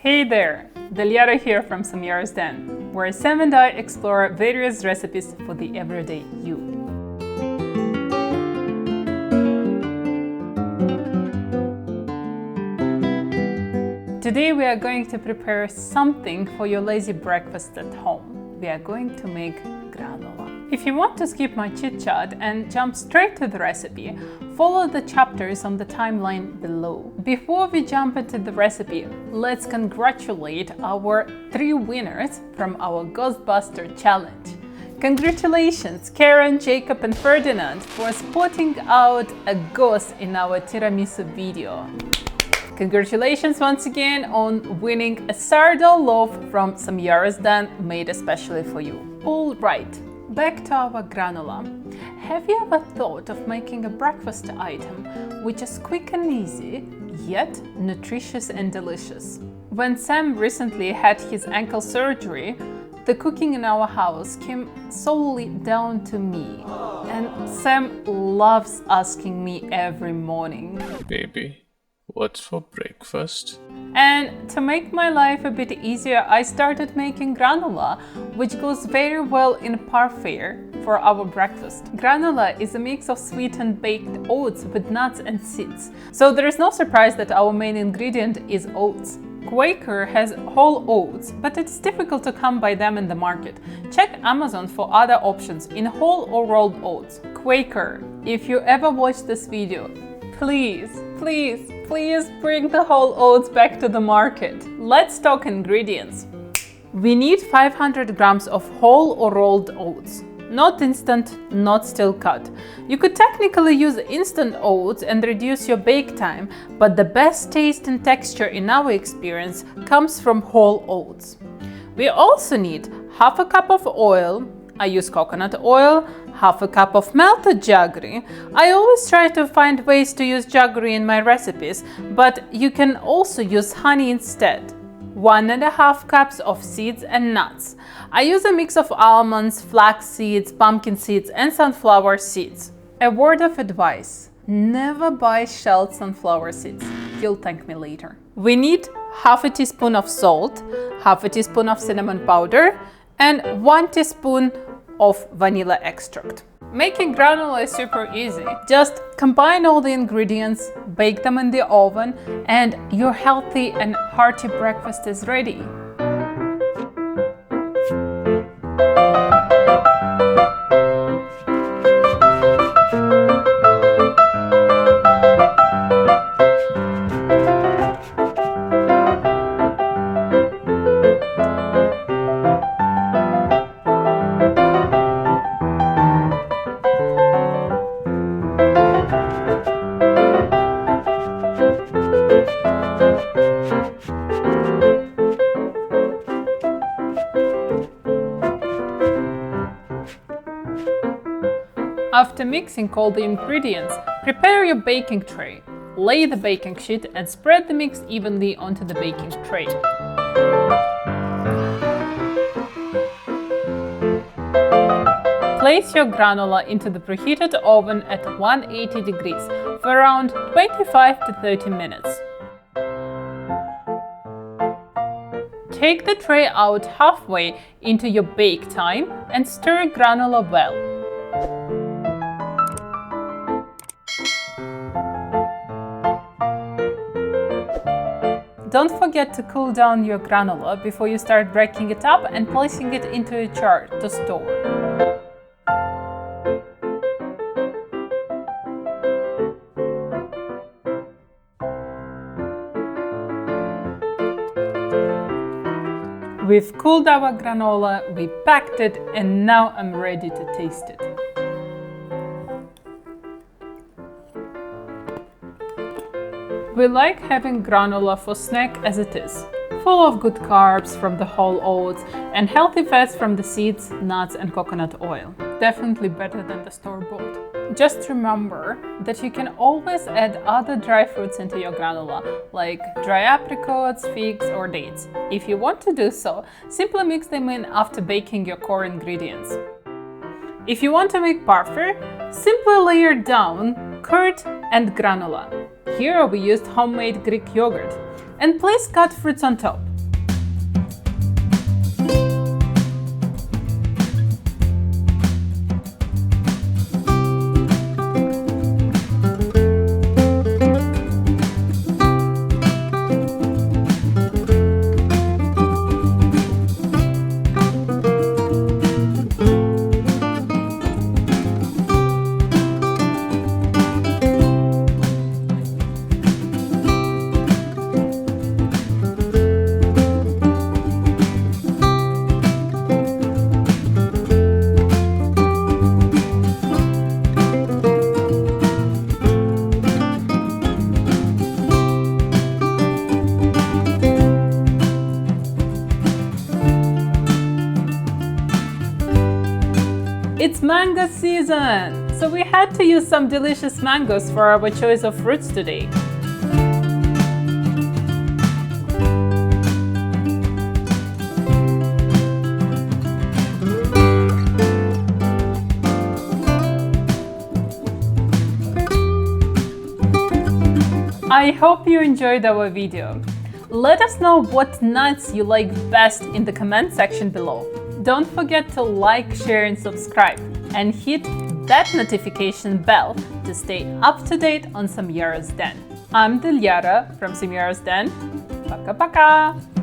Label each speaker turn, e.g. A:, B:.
A: Hey there, Deliara here from Samyara's Den, where Sam and I explore various recipes for the everyday you. Today we are going to prepare something for your lazy breakfast at home. We are going to make granola. If you want to skip my chit-chat and jump straight to the recipe, follow the chapters on the timeline below. Before we jump into the recipe, let's congratulate our 3 winners from our Ghostbuster challenge. Congratulations, Karen, Jacob and Ferdinand, for spotting out a ghost in our tiramisu video. Congratulations once again on winning a sourdough loaf from Samyara's Den made especially for you. All right, back to our granola. Have you ever thought of making a breakfast item which is quick and easy, yet nutritious and delicious? When Sam recently had his ankle surgery, the cooking in our house came solely down to me. And Sam loves asking me every morning,
B: "Baby, what's for breakfast?"
A: And to make my life a bit easier, I started making granola, which goes very well in parfait for our breakfast. Granola is a mix of sweetened baked oats with nuts and seeds. So there is no surprise that our main ingredient is oats. Quaker has whole oats, but it's difficult to come by them in the market. Check Amazon for other options in whole or rolled oats. Quaker, if you ever watch this video, please bring the whole oats back to the market. Let's talk ingredients. We need 500 grams of whole or rolled oats. Not instant, not still cut. You could technically use instant oats and reduce your bake time, but the best taste and texture in our experience comes from whole oats. We also need half a cup of oil. I use coconut oil, half a cup of melted jaggery. I always try to find ways to use jaggery in my recipes, but you can also use honey instead. 1.5 cups of seeds and nuts. I use a mix of almonds, flax seeds, pumpkin seeds, and sunflower seeds. A word of advice: never buy shelled sunflower seeds. You'll thank me later. We need half a teaspoon of salt, half a teaspoon of cinnamon powder, and 1 teaspoon of vanilla extract. Making granola is super easy. Just combine all the ingredients, bake them in the oven, and your healthy and hearty breakfast is ready. After mixing all the ingredients, prepare your baking tray. Lay the baking sheet and spread the mix evenly onto the baking tray. Place your granola into the preheated oven at 180 degrees for around 25 to 30 minutes. Take the tray out halfway into your bake time and stir granola well. Don't forget to cool down your granola before you start breaking it up and placing it into a jar to store. We've cooled our granola, we packed it, and now I'm ready to taste it. We like having granola for snack as it is, full of good carbs from the whole oats and healthy fats from the seeds, nuts and coconut oil. Definitely better than the store-bought. Just remember that you can always add other dry fruits into your granola, like dry apricots, figs or dates. If you want to do so, simply mix them in after baking your core ingredients. If you want to make parfait, simply layer down curd and granola. Here we used homemade Greek yogurt. And please cut fruits on top. It's mango season, so we had to use some delicious mangoes for our choice of fruits today. I hope you enjoyed our video. Let us know what nuts you like best in the comment section below. Don't forget to like, share and subscribe, and hit that notification bell to stay up to date on Samyara's Den. I'm Dilyara from Samyara's Den. Пока-пока!